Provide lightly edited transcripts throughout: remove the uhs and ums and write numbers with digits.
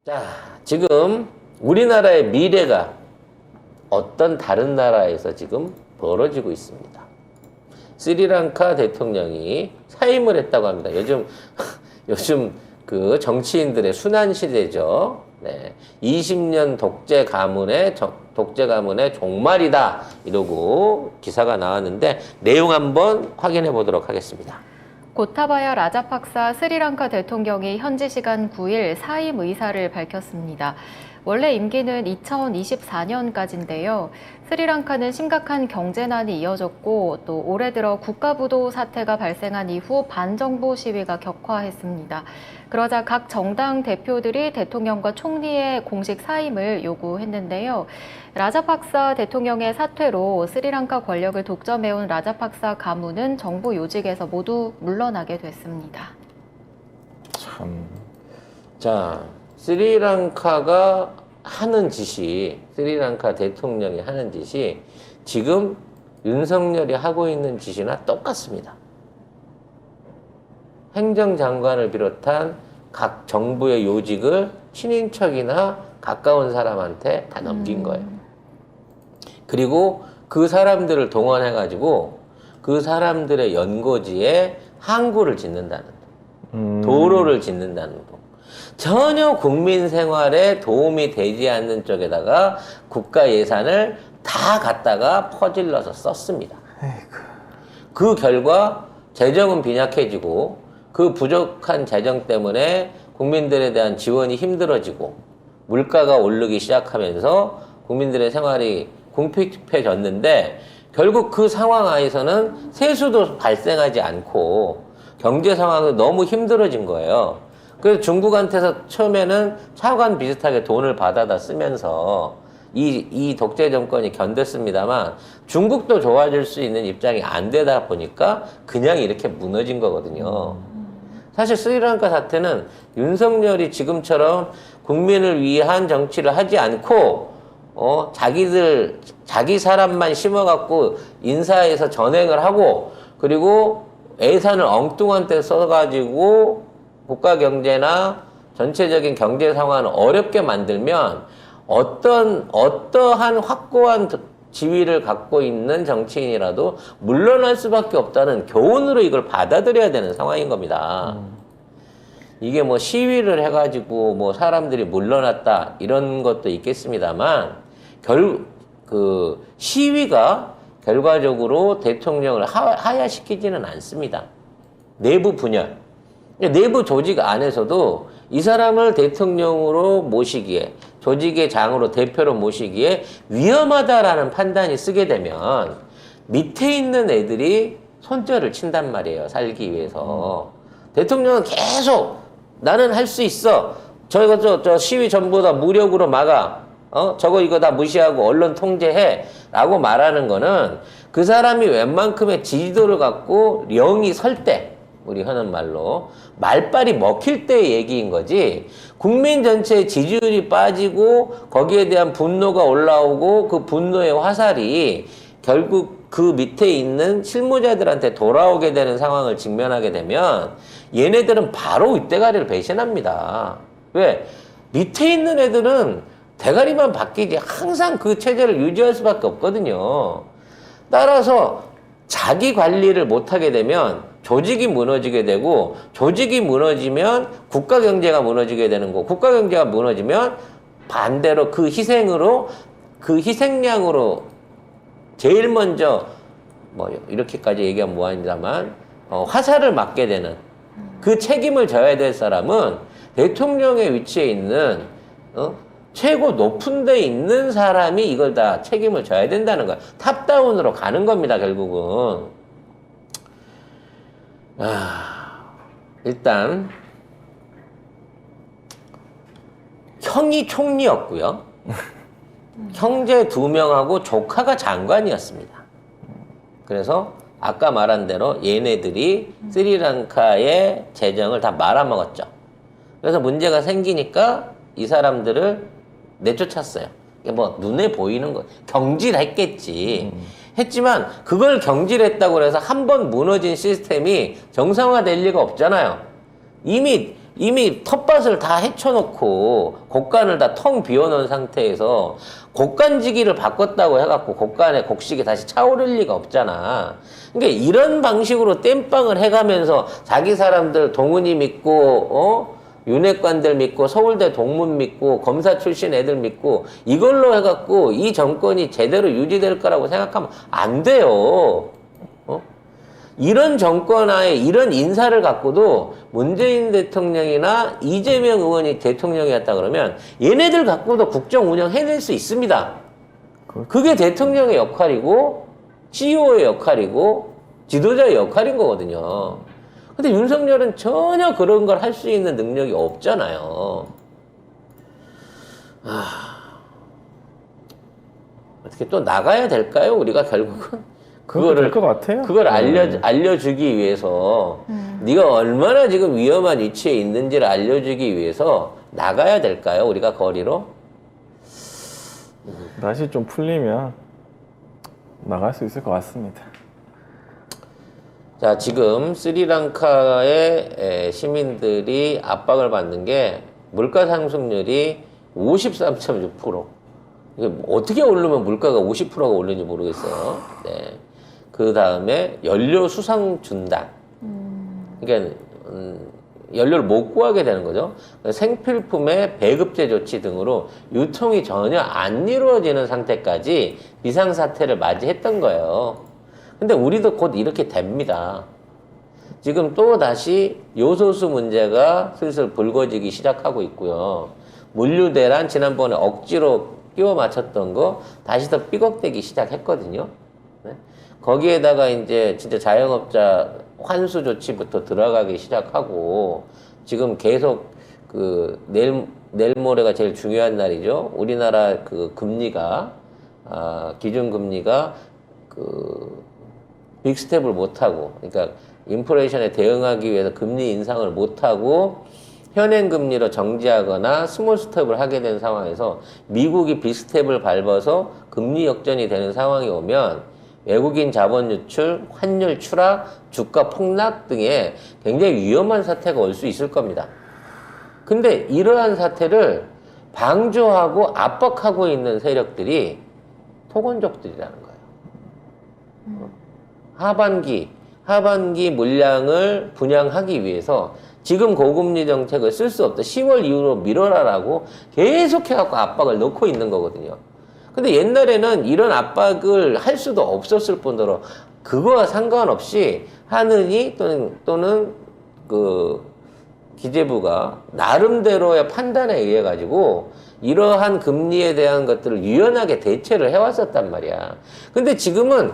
자, 지금 우리나라의 미래가 어떤 다른 나라에서 지금 벌어지고 있습니다. 스리랑카 대통령이 사임을 했다고 합니다. 요즘 그 정치인들의 순환 시대죠. 네. 20년 독재 가문의 종말이다. 이러고 기사가 나왔는데 내용 한번 확인해 보도록 하겠습니다. 고타바야 라자팍사 스리랑카 대통령이 현지 시간 9일 사임 의사를 밝혔습니다. 원래 임기는 2024년까지인데요. 스리랑카는 심각한 경제난이 이어졌고 또 올해 들어 국가부도 사태가 발생한 이후 반정부 시위가 격화했습니다. 그러자 각 정당 대표들이 대통령과 총리의 공식 사임을 요구했는데요. 라자팍사 대통령의 사퇴로 스리랑카 권력을 독점해온 라자팍사 가문은 정부 요직에서 모두 물러나게 됐습니다. 참. 자, 스리랑카 대통령이 하는 짓이 지금 윤석열이 하고 있는 짓이나 똑같습니다. 행정장관을 비롯한 각 정부의 요직을 친인척이나 가까운 사람한테 다 넘긴 거예요. 그리고 그 사람들을 동원해가지고 그 사람들의 연고지에 항구를 짓는다는 도로를 짓는다는 거. 전혀 국민 생활에 도움이 되지 않는 쪽에다가 국가 예산을 다 갖다가 퍼질러서 썼습니다. 그 결과 재정은 빈약해지고 그 부족한 재정 때문에 국민들에 대한 지원이 힘들어지고 물가가 오르기 시작하면서 국민들의 생활이 궁핍해졌는데 결국 그 상황 하에서는 세수도 발생하지 않고 경제 상황이 너무 힘들어진 거예요. 그래서 중국한테서 처음에는 차관 비슷하게 돈을 받아다 쓰면서 이 독재 정권이 견뎠습니다만 중국도 좋아질 수 있는 입장이 안 되다 보니까 그냥 이렇게 무너진 거거든요. 사실 스리랑카 사태는 윤석열이 지금처럼 국민을 위한 정치를 하지 않고 자기 사람만 심어갖고 인사해서 전행을 하고 그리고 예산을 엉뚱한 데 써가지고 국가 경제나 전체적인 경제 상황을 어렵게 만들면 어떠한 확고한 지위를 갖고 있는 정치인이라도 물러날 수밖에 없다는 교훈으로 이걸 받아들여야 되는 상황인 겁니다. 이게 뭐 시위를 해가지고 뭐 사람들이 물러났다 이런 것도 있겠습니다만 그 시위가 결과적으로 대통령을 하야시키지는 않습니다. 내부 분열. 내부 조직 안에서도 이 사람을 대통령으로 모시기에 조직의 장으로 대표로 모시기에 위험하다라는 판단이 쓰게 되면 밑에 있는 애들이 손절을 친단 말이에요. 살기 위해서. 대통령은 계속 나는 할 수 있어. 저 시위 전부 다 무력으로 막아. 저거 이거 다 무시하고 언론 통제해. 라고 말하는 거는 그 사람이 웬만큼의 지지도를 갖고 령이 설 때, 우리 하는 말로 말빨이 먹힐 때의 얘기인 거지 국민 전체의 지지율이 빠지고 거기에 대한 분노가 올라오고 그 분노의 화살이 결국 그 밑에 있는 실무자들한테 돌아오게 되는 상황을 직면하게 되면 얘네들은 바로 윗대가리를 배신합니다. 왜? 밑에 있는 애들은 대가리만 바뀌지 항상 그 체제를 유지할 수밖에 없거든요. 따라서 자기 관리를 못하게 되면 조직이 무너지게 되고 조직이 무너지면 국가 경제가 무너지게 되는 거고 국가 경제가 무너지면 반대로 그 희생양으로 제일 먼저 뭐 이렇게까지 얘기하면 뭐합니다만 화살을 맞게 되는 그 책임을 져야 될 사람은 대통령의 위치에 있는 최고 높은 데 있는 사람이 이걸 다 책임을 져야 된다는 거야. 탑다운으로 가는 겁니다, 결국은. 일단 형이 총리였고요. 형제 2명하고 조카가 장관이었습니다. 그래서 아까 말한 대로 얘네들이 스리랑카의 재정을 다 말아먹었죠. 그래서 문제가 생기니까 이 사람들을 내쫓았어요. 뭐 눈에 보이는 거 경질했겠지. 했지만 그걸 경질했다고 해서 한 번 무너진 시스템이 정상화될 리가 없잖아요. 이미 이미 텃밭을 다 헤쳐놓고 곡간을 다 텅 비워놓은 상태에서 곡간지기를 바꿨다고 해갖고 곡간에 곡식이 다시 차오를 리가 없잖아. 그러니까 이런 방식으로 땜빵을 해가면서 자기 사람들 동훈이 믿고 윤핵관들 믿고 서울대 동문 믿고 검사 출신 애들 믿고 이걸로 해갖고 이 정권이 제대로 유지될 거라고 생각하면 안 돼요. 이런 정권 하에 이런 인사를 갖고도 문재인 대통령이나 이재명 의원이 대통령이었다 그러면 얘네들 갖고도 국정 운영 해낼 수 있습니다. 그게 대통령의 역할이고 CEO의 역할이고 지도자의 역할인 거거든요. 근데 윤석열은 전혀 그런 걸 할 수 있는 능력이 없잖아요. 어떻게 또 나가야 될까요? 우리가 결국은 그거를 될 것 같아요. 그걸 알려주기 위해서 네가 얼마나 지금 위험한 위치에 있는지를 알려주기 위해서 나가야 될까요? 우리가 거리로? 날씨 좀 풀리면 나갈 수 있을 것 같습니다. 자, 지금 스리랑카의 시민들이 압박을 받는 게 물가 상승률이 53.6%. 이게 어떻게 오르면 물가가 50%가 오르는지 모르겠어요. 네. 그 다음에 연료 수상 중단. 그러니까 연료를 못 구하게 되는 거죠. 생필품의 배급제 조치 등으로 유통이 전혀 안 이루어지는 상태까지 비상사태를 맞이했던 거예요. 근데 우리도 곧 이렇게 됩니다. 지금 또 다시 요소수 문제가 슬슬 불거지기 시작하고 있고요. 물류대란 지난번에 억지로 끼워 맞췄던 거 다시 더 삐걱대기 시작했거든요. 네? 거기에다가 이제 진짜 자영업자 환수 조치부터 들어가기 시작하고 지금 계속 그 내일 모레가 제일 중요한 날이죠. 우리나라 그 금리가 기준금리가 그 빅스텝을 못하고, 그러니까 인플레이션에 대응하기 위해서 금리 인상을 못하고 현행 금리로 정지하거나 스몰 스텝을 하게 된 상황에서 미국이 빅스텝을 밟아서 금리 역전이 되는 상황이 오면 외국인 자본 유출, 환율 추락, 주가 폭락 등의 굉장히 위험한 사태가 올 수 있을 겁니다. 근데 이러한 사태를 방조하고 압박하고 있는 세력들이 토건족들이라는 거예요. 하반기 물량을 분양하기 위해서 지금 고금리 정책을 쓸 수 없다. 10월 이후로 미뤄라라고 계속해갖고 압박을 넣고 있는 거거든요. 근데 옛날에는 이런 압박을 할 수도 없었을 뿐더러 그거와 상관없이 하느니 또는 그 기재부가 나름대로의 판단에 의해 가지고 이러한 금리에 대한 것들을 유연하게 대처를 해왔었단 말이야. 근데 지금은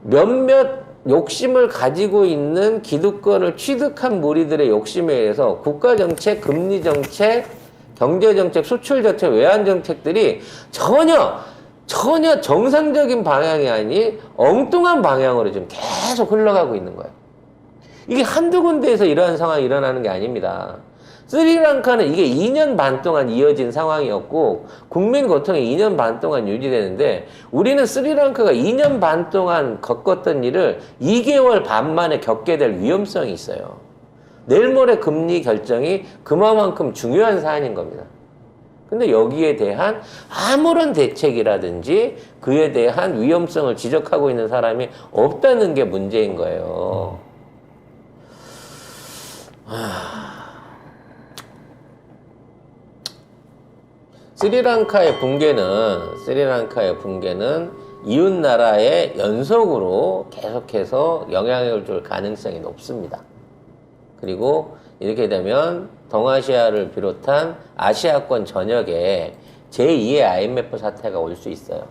몇몇 욕심을 가지고 있는 기득권을 취득한 무리들의 욕심에 의해서 국가정책, 금리정책, 경제정책, 수출정책, 외환정책들이 전혀 정상적인 방향이 아닌 엉뚱한 방향으로 지금 계속 흘러가고 있는 거예요. 이게 한두 군데에서 이러한 상황이 일어나는 게 아닙니다. 스리랑카는 이게 2년 반 동안 이어진 상황이었고 국민 고통이 2년 반 동안 유지되는데 우리는 스리랑카가 2년 반 동안 겪었던 일을 2개월 반 만에 겪게 될 위험성이 있어요. 내일 모레 금리 결정이 그만큼 중요한 사안인 겁니다. 근데 여기에 대한 아무런 대책이라든지 그에 대한 위험성을 지적하고 있는 사람이 없다는 게 문제인 거예요. 스리랑카의 붕괴는 이웃 나라의 연속으로 계속해서 영향을 줄 가능성이 높습니다. 그리고 이렇게 되면 동아시아를 비롯한 아시아권 전역에 제2의 IMF 사태가 올 수 있어요.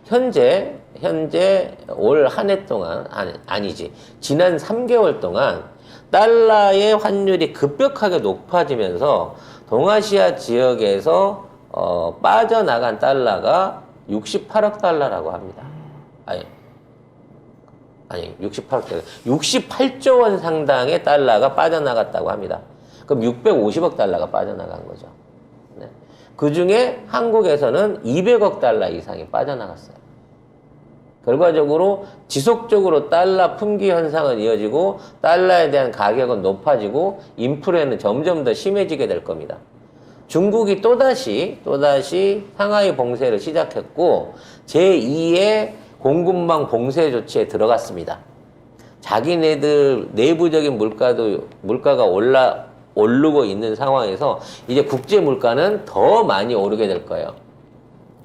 현재 올 한 해 동안, 지난 3개월 동안 달러의 환율이 급격하게 높아지면서 동아시아 지역에서 빠져나간 달러가 68억 달러라고 합니다. 68억 달러. 68조 원 상당의 달러가 빠져나갔다고 합니다. 그럼 650억 달러가 빠져나간 거죠. 네. 그 중에 한국에서는 200억 달러 이상이 빠져나갔어요. 결과적으로 지속적으로 달러 품귀 현상은 이어지고 달러에 대한 가격은 높아지고 인플레는 점점 더 심해지게 될 겁니다. 중국이 또다시 상하이 봉쇄를 시작했고 제2의 공급망 봉쇄 조치에 들어갔습니다. 자기네들 내부적인 물가가 오르고 있는 상황에서 이제 국제 물가는 더 많이 오르게 될 거예요.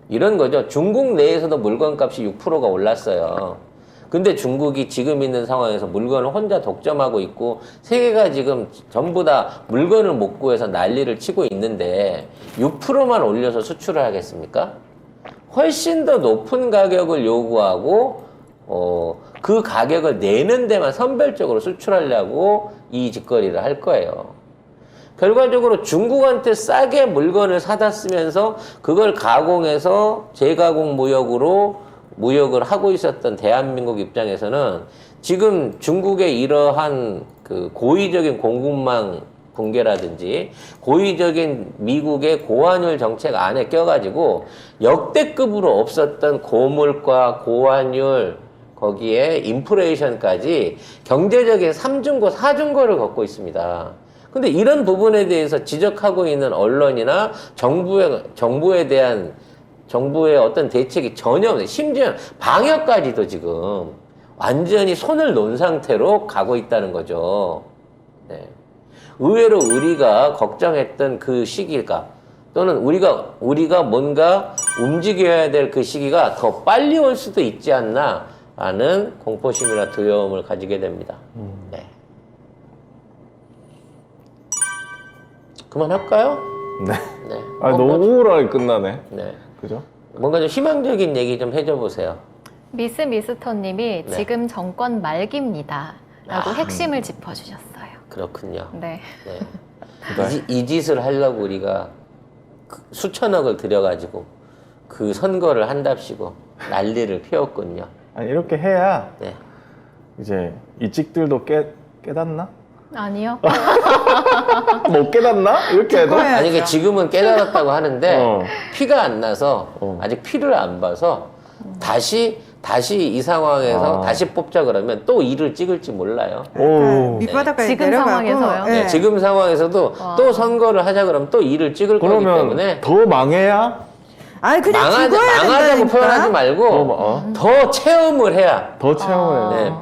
이런 거죠. 중국 내에서도 물건값이 6%가 올랐어요. 근데 중국이 지금 있는 상황에서 물건을 혼자 독점하고 있고 세계가 지금 전부 다 물건을 못 구해서 난리를 치고 있는데 6%만 올려서 수출을 하겠습니까? 훨씬 더 높은 가격을 요구하고 그 가격을 내는 데만 선별적으로 수출하려고 이 짓거리를 할 거예요. 결과적으로 중국한테 싸게 물건을 사다 쓰면서 그걸 가공해서 재가공 무역을 하고 있었던 대한민국 입장에서는 지금 중국의 이러한 그 고의적인 공급망 붕괴라든지 고의적인 미국의 고환율 정책 안에 껴가지고 역대급으로 없었던 고물가, 고환율, 거기에 인플레이션까지 경제적인 삼중고, 사중고를 겪고 있습니다. 근데 이런 부분에 대해서 지적하고 있는 언론이나 정부에 대한 정부의 어떤 대책이 전혀 없어요. 심지어 방역까지도 지금 완전히 손을 놓은 상태로 가고 있다는 거죠. 네. 의외로 우리가 걱정했던 그 시기가 또는 우리가 뭔가 움직여야 될 그 시기가 더 빨리 올 수도 있지 않나 라는 공포심이나 두려움을 가지게 됩니다. 네. 그만할까요? 네. 네. 너무 우울하게 끝나네. 네. 그죠? 뭔가 좀 희망적인 얘기 좀 해줘 보세요. 미스터님이 네. 지금 정권 말기입니다. 라고 핵심을 짚어주셨어요. 그렇군요. 네. 네. 이 짓을 하려고 우리가 수천억을 들여가지고 그 선거를 한답시고 난리를 피웠군요. 아니, 이렇게 해야 네. 이제 이직들도 깨닫나? 아니요. 못 깨닫나? 이렇게 해도? 그거야. 아니, 지금은 깨달았다고 하는데 피가 안 나서 아직 피를 안 봐서 다시 이 상황에서 다시 뽑자 그러면 또 이를 찍을지 몰라요. 오. 밑바닥까지 지금 내려가고 상황에서요? 예. 네, 지금 상황에서도 또 선거를 하자 그러면 또 이를 찍을 거기 그러면 때문에 더 망해야? 아니 그냥 망하자고 죽어야 표현하지 된다니까. 말고 더 체험을 해야 더 체험을 해야 돼. 네,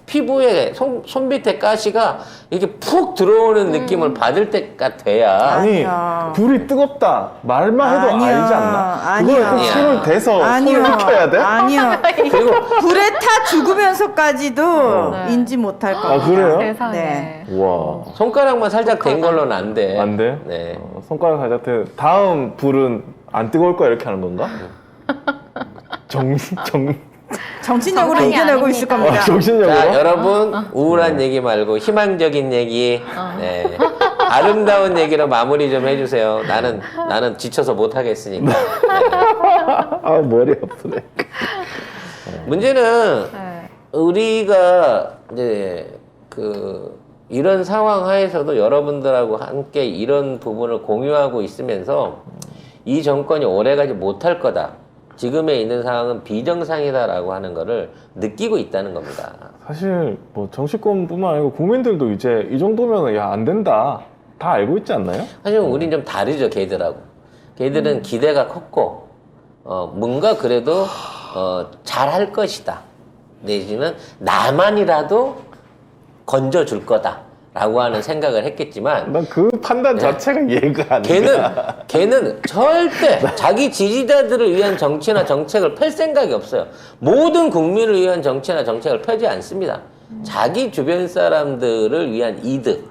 피부에 손 밑에 가시가 이렇게 푹 들어오는 느낌을 받을 때가 돼야 아니, 아니야. 불이 뜨겁다. 말만 해도 아니야. 알지 않나? 아니야. 그걸 꼭 손을 대서 손을 익혀야 돼? 아니요. 그리고 불에 타 죽으면서까지도 네. 인지 못할 거야. 아, 그래요? 세상에. 네. 우와. 손가락만 살짝 된 걸로는 안 돼. 안 돼? 네. 손가락 가자트 다음 불은 안 뜨거울 거야 이렇게 하는 건가? 정신력으로 정상이 이겨내고 있을 아닙니다. 겁니다. 정신력으로? 자, 여러분 우울한 얘기 말고 희망적인 얘기, 네. 아름다운 얘기로 마무리 좀 해주세요. 나는 지쳐서 못 하겠으니까. 네. 아 머리 아프네. 문제는 네. 우리가 이제 이런 상황 하에서도 여러분들하고 함께 이런 부분을 공유하고 있으면서 이 정권이 오래가지 못할 거다. 지금에 있는 상황은 비정상이다라고 하는 거를 느끼고 있다는 겁니다. 사실 뭐 정치권뿐만 아니고 국민들도 이제 이 정도면 야 안 된다 다 알고 있지 않나요? 하지만 우린 좀 다르죠, 걔들하고. 걔들은 기대가 컸고 뭔가 그래도 잘할 것이다. 내지는 나만이라도 건져줄 거다. 라고 하는 생각을 했겠지만 난 그 판단 자체가 이해가 안 돼. 걔는 절대 자기 지지자들을 위한 정치나 정책을 펼 생각이 없어요. 모든 국민을 위한 정치나 정책을 펴지 않습니다. 자기 주변 사람들을 위한 이득,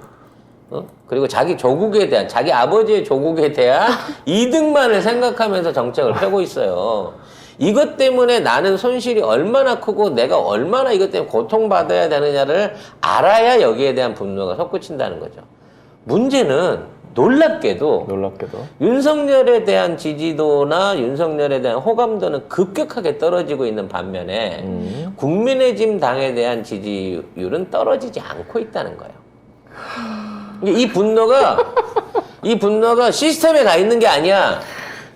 그리고 자기 조국에 대한, 자기 아버지의 조국에 대한 이득만을 생각하면서 정책을 펴고 있어요. 이것 때문에 나는 손실이 얼마나 크고 내가 얼마나 이것 때문에 고통받아야 되느냐를 알아야 여기에 대한 분노가 솟구친다는 거죠. 문제는 놀랍게도 윤석열에 대한 지지도나 윤석열에 대한 호감도는 급격하게 떨어지고 있는 반면에 국민의힘 당에 대한 지지율은 떨어지지 않고 있다는 거예요. 이 분노가 시스템에 가 있는 게 아니야.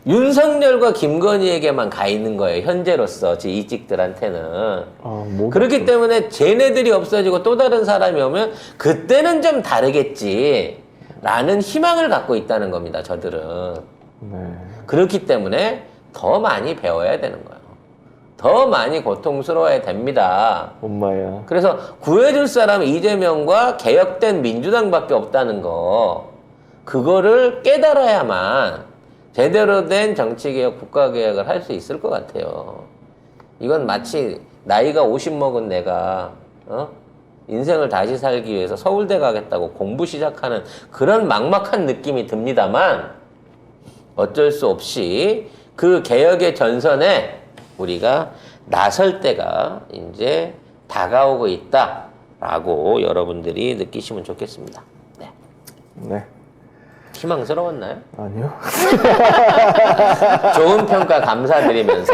윤석열과 김건희에게만 가 있는 거예요. 현재로서 이직들한테는. 뭐 그렇기 때문에 쟤네들이 없어지고 또 다른 사람이 오면 그때는 좀 다르겠지 라는 희망을 갖고 있다는 겁니다. 저들은. 네. 그렇기 때문에 더 많이 배워야 되는 거예요. 더 많이 고통스러워야 됩니다. 엄마야. 그래서 구해줄 사람은 이재명과 개혁된 민주당밖에 없다는 거, 그거를 깨달아야만 제대로 된 정치개혁, 국가개혁을 할 수 있을 것 같아요. 이건 마치 나이가 50 먹은 내가 인생을 다시 살기 위해서 서울대 가겠다고 공부 시작하는 그런 막막한 느낌이 듭니다만 어쩔 수 없이 그 개혁의 전선에 우리가 나설 때가 이제 다가오고 있다라고 여러분들이 느끼시면 좋겠습니다. 네. 네. 희망스러웠나요? 아니요. 좋은 평가 감사드리면서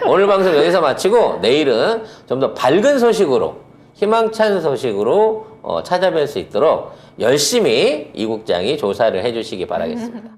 오늘 방송 여기서 마치고 내일은 좀 더 밝은 소식으로, 희망찬 소식으로 찾아뵐 수 있도록 열심히 이 국장이 조사를 해주시기 바라겠습니다.